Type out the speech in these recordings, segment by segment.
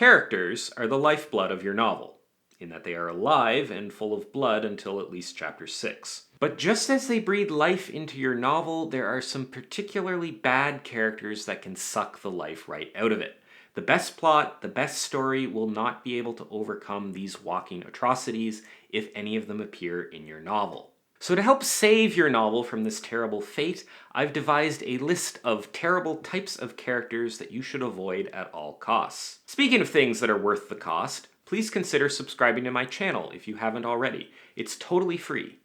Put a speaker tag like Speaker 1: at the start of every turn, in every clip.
Speaker 1: Characters are the lifeblood of your novel, in that they are alive and full of blood until at least chapter 6. But just as they breathe life into your novel, there are some particularly bad characters that can suck the life right out of it. The best plot, the best story will not be able to overcome these walking atrocities if any of them appear in your novel. So to help save your novel from this terrible fate, I've devised a list of terrible types of characters that you should avoid at all costs. Speaking of things that are worth the cost, please consider subscribing to my channel if you haven't already. It's totally free.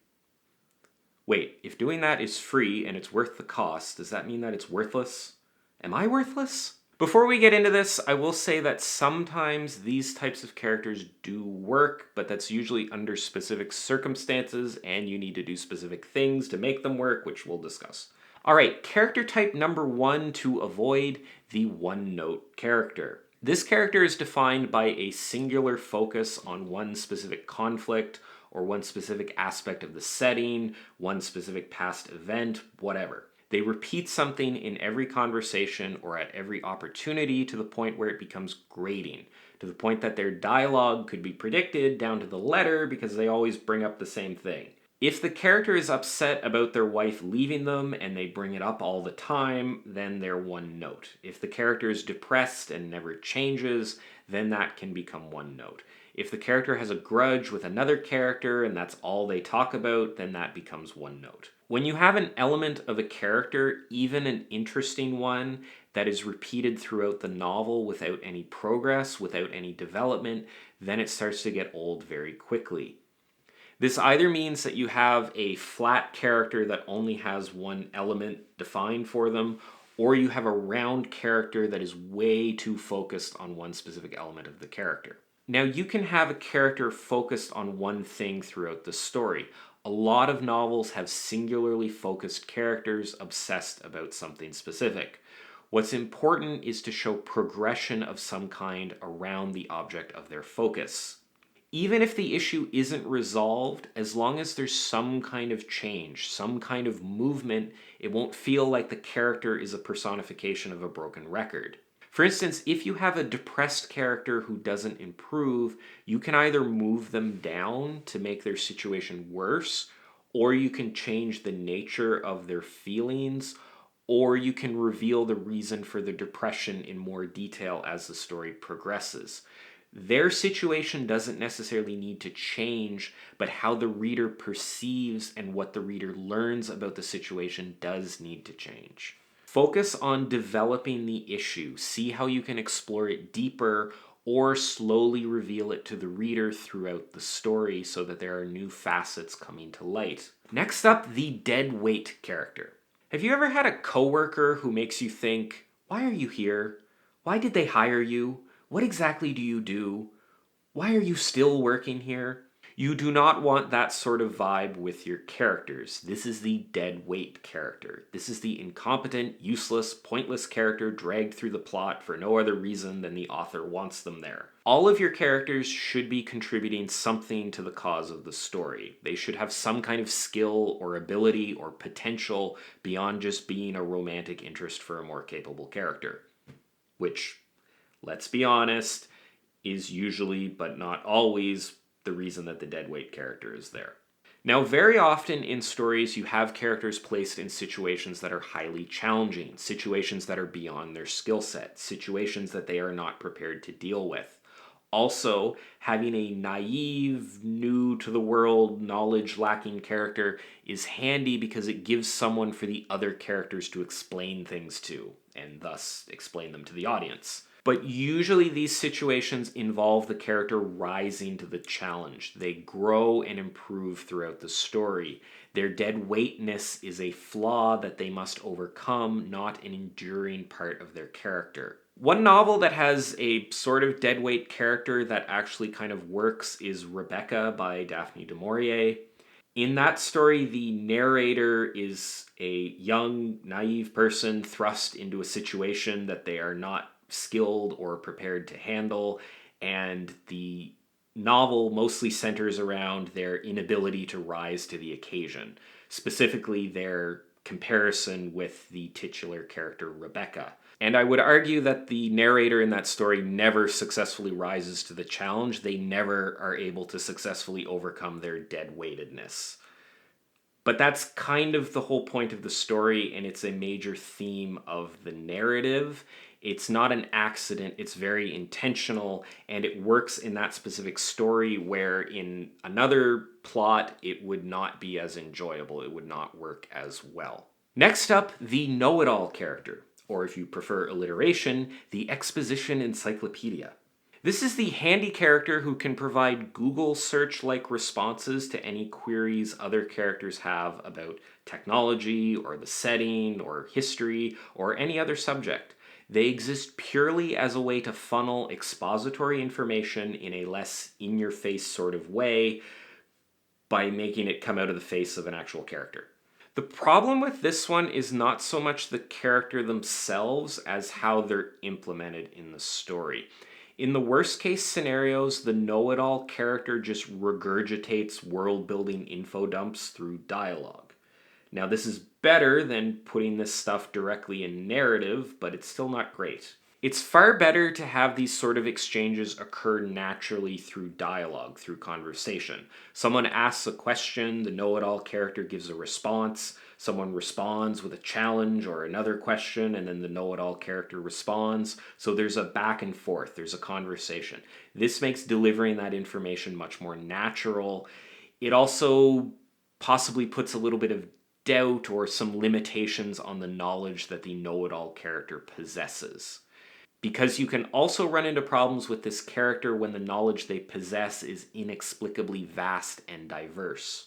Speaker 1: Wait, if doing that is free and it's worth the cost, does that mean that it's worthless? Am I worthless? Before we get into this, I will say that sometimes these types of characters do work, but that's usually under specific circumstances and you need to do specific things to make them work, which we'll discuss. Alright, character type number 1 to avoid, the one-note character. This character is defined by a singular focus on one specific conflict or one specific aspect of the setting, one specific past event, whatever. They repeat something in every conversation or at every opportunity to the point where it becomes grating, to the point that their dialogue could be predicted down to the letter because they always bring up the same thing. If the character is upset about their wife leaving them and they bring it up all the time, then they're one note. If the character is depressed and never changes, then that can become one note. If the character has a grudge with another character and that's all they talk about, then that becomes one note. When you have an element of a character, even an interesting one, that is repeated throughout the novel without any progress, without any development, then it starts to get old very quickly. This either means that you have a flat character that only has one element defined for them, or you have a round character that is way too focused on one specific element of the character. Now, you can have a character focused on one thing throughout the story. A lot of novels have singularly focused characters obsessed about something specific. What's important is to show progression of some kind around the object of their focus. Even if the issue isn't resolved, as long as there's some kind of change, some kind of movement, it won't feel like the character is a personification of a broken record. For instance, if you have a depressed character who doesn't improve, you can either move them down to make their situation worse, or you can change the nature of their feelings, or you can reveal the reason for the depression in more detail as the story progresses. Their situation doesn't necessarily need to change, but how the reader perceives and what the reader learns about the situation does need to change. Focus on developing the issue. See how you can explore it deeper or slowly reveal it to the reader throughout the story so that there are new facets coming to light. Next up, the dead weight character. Have you ever had a coworker who makes you think, why are you here? Why did they hire you? What exactly do you do? Why are you still working here? You do not want that sort of vibe with your characters. This is the dead weight character. This is the incompetent, useless, pointless character dragged through the plot for no other reason than the author wants them there. All of your characters should be contributing something to the cause of the story. They should have some kind of skill or ability or potential beyond just being a romantic interest for a more capable character. Which, let's be honest, is usually, but not always, the reason that the deadweight character is there. Now, very often in stories, you have characters placed in situations that are highly challenging, situations that are beyond their skill set, situations that they are not prepared to deal with. Also, having a naive, new to the world, knowledge-lacking character is handy because it gives someone for the other characters to explain things to, and thus explain them to the audience. But usually these situations involve the character rising to the challenge. They grow and improve throughout the story. Their dead weightness is a flaw that they must overcome, not an enduring part of their character. One novel that has a sort of deadweight character that actually kind of works is Rebecca by Daphne du Maurier. In that story, the narrator is a young, naive person thrust into a situation that they are not skilled or prepared to handle, and the novel mostly centers around their inability to rise to the occasion, specifically their comparison with the titular character Rebecca. And I would argue that the narrator in that story never successfully rises to the challenge. They never are able to successfully overcome their dead-weightedness. But that's kind of the whole point of the story, and it's a major theme of the narrative. It's not an accident, it's very intentional, and it works in that specific story where in another plot it would not be as enjoyable, it would not work as well. Next up, the know-it-all character, or if you prefer alliteration, the Exposition Encyclopedia. This is the handy character who can provide Google search-like responses to any queries other characters have about technology, or the setting, or history, or any other subject. They exist purely as a way to funnel expository information in a less in-your-face sort of way by making it come out of the face of an actual character. The problem with this one is not so much the character themselves as how they're implemented in the story. In the worst case scenarios, the know-it-all character just regurgitates world-building info dumps through dialogue. Now, this is better than putting this stuff directly in narrative, but it's still not great. It's far better to have these sort of exchanges occur naturally through dialogue, through conversation. Someone asks a question, the know-it-all character gives a response, someone responds with a challenge or another question, and then the know-it-all character responds. So there's a back and forth, there's a conversation. This makes delivering that information much more natural. It also possibly puts a little bit of doubt or some limitations on the knowledge that the know-it-all character possesses. Because you can also run into problems with this character when the knowledge they possess is inexplicably vast and diverse.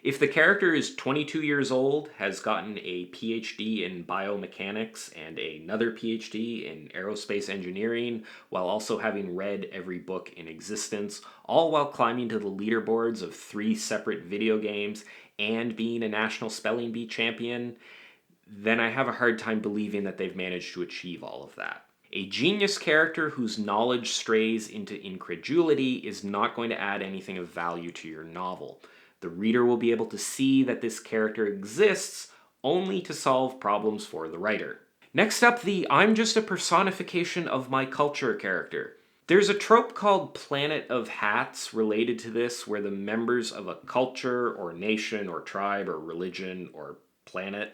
Speaker 1: If the character is 22 years old, has gotten a PhD in biomechanics and another PhD in aerospace engineering, while also having read every book in existence, all while climbing to the leaderboards of 3 separate video games and being a national spelling bee champion, then I have a hard time believing that they've managed to achieve all of that. A genius character whose knowledge strays into incredulity is not going to add anything of value to your novel. The reader will be able to see that this character exists only to solve problems for the writer. Next up, the I'm just a personification of my culture character. There's a trope called Planet of Hats related to this, where the members of a culture or nation or tribe or religion or planet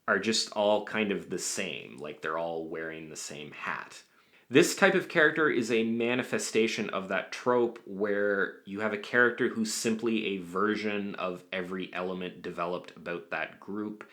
Speaker 1: are just all kind of the same, like they're all wearing the same hat. This type of character is a manifestation of that trope where you have a character who's simply a version of every element developed about that group,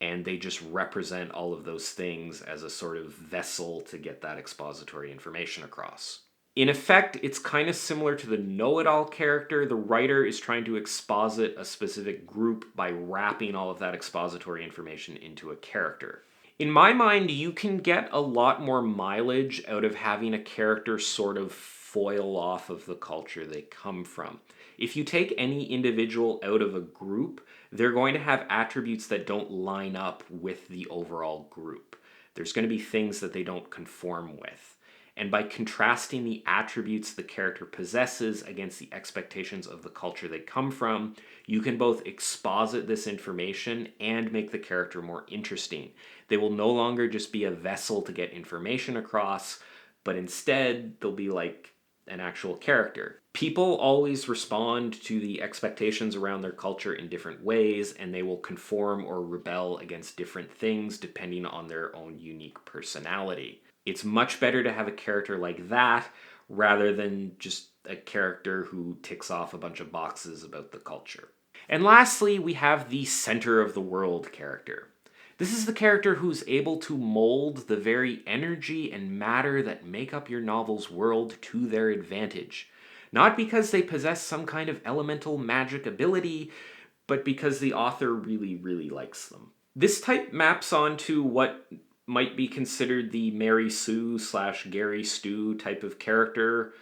Speaker 1: and they just represent all of those things as a sort of vessel to get that expository information across. In effect, it's kind of similar to the know-it-all character. The writer is trying to exposit a specific group by wrapping all of that expository information into a character. In my mind, you can get a lot more mileage out of having a character sort of foil off of the culture they come from. If you take any individual out of a group, they're going to have attributes that don't line up with the overall group. There's going to be things that they don't conform with. And by contrasting the attributes the character possesses against the expectations of the culture they come from, you can both exposit this information and make the character more interesting. They will no longer just be a vessel to get information across, but instead they'll be like an actual character. People always respond to the expectations around their culture in different ways, and they will conform or rebel against different things depending on their own unique personality. It's much better to have a character like that rather than just a character who ticks off a bunch of boxes about the culture. And lastly, we have the center of the world character. This is the character who's able to mold the very energy and matter that make up your novel's world to their advantage. Not because they possess some kind of elemental magic ability, but because the author really, really likes them. This type maps onto what might be considered the Mary Sue / Gary Stu type of character,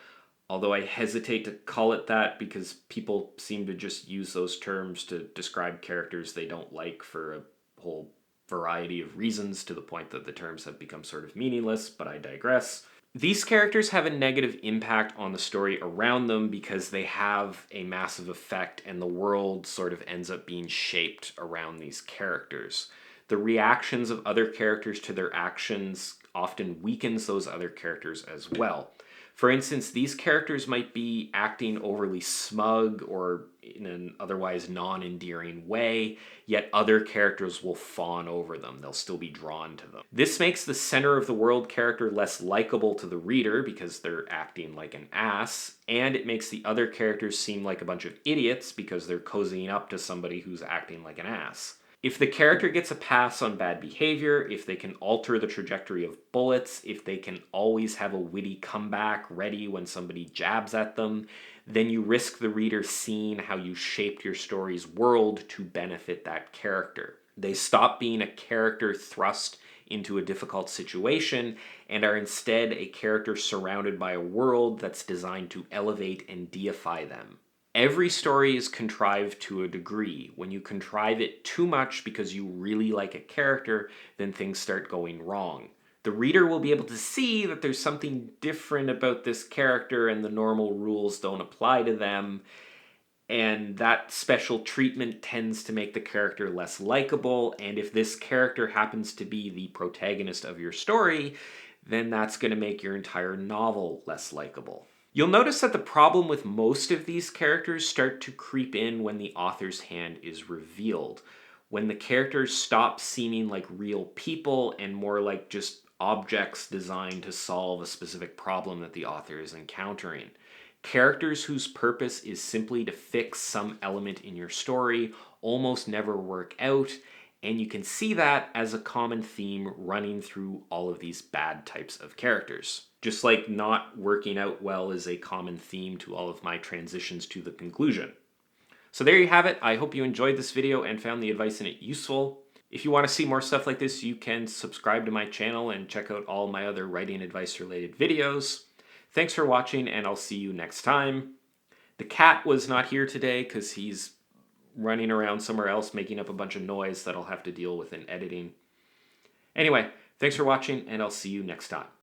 Speaker 1: although I hesitate to call it that because people seem to just use those terms to describe characters they don't like for a whole variety of reasons, to the point that the terms have become sort of meaningless, but I digress. These characters have a negative impact on the story around them because they have a massive effect and the world sort of ends up being shaped around these characters. The reactions of other characters to their actions often weakens those other characters as well. For instance, these characters might be acting overly smug or in an otherwise non-endearing way, yet other characters will fawn over them. They'll still be drawn to them. This makes the center of the world character less likable to the reader because they're acting like an ass, and it makes the other characters seem like a bunch of idiots because they're cozying up to somebody who's acting like an ass. If the character gets a pass on bad behavior, if they can alter the trajectory of bullets, if they can always have a witty comeback ready when somebody jabs at them, then you risk the reader seeing how you shaped your story's world to benefit that character. They stop being a character thrust into a difficult situation and are instead a character surrounded by a world that's designed to elevate and deify them. Every story is contrived to a degree. When you contrive it too much because you really like a character, then things start going wrong. The reader will be able to see that there's something different about this character and the normal rules don't apply to them, and that special treatment tends to make the character less likable, and if this character happens to be the protagonist of your story, then that's going to make your entire novel less likable. You'll notice that the problem with most of these characters start to creep in when the author's hand is revealed. When the characters stop seeming like real people and more like just objects designed to solve a specific problem that the author is encountering. Characters whose purpose is simply to fix some element in your story almost never work out, and you can see that as a common theme running through all of these bad types of characters. Just like not working out well is a common theme to all of my transitions to the conclusion. So there you have it. I hope you enjoyed this video and found the advice in it useful. If you want to see more stuff like this, you can subscribe to my channel and check out all my other writing advice related videos. Thanks for watching, and I'll see you next time. The cat was not here today because he's running around somewhere else making up a bunch of noise that I'll have to deal with in editing. Anyway, thanks for watching, and I'll see you next time.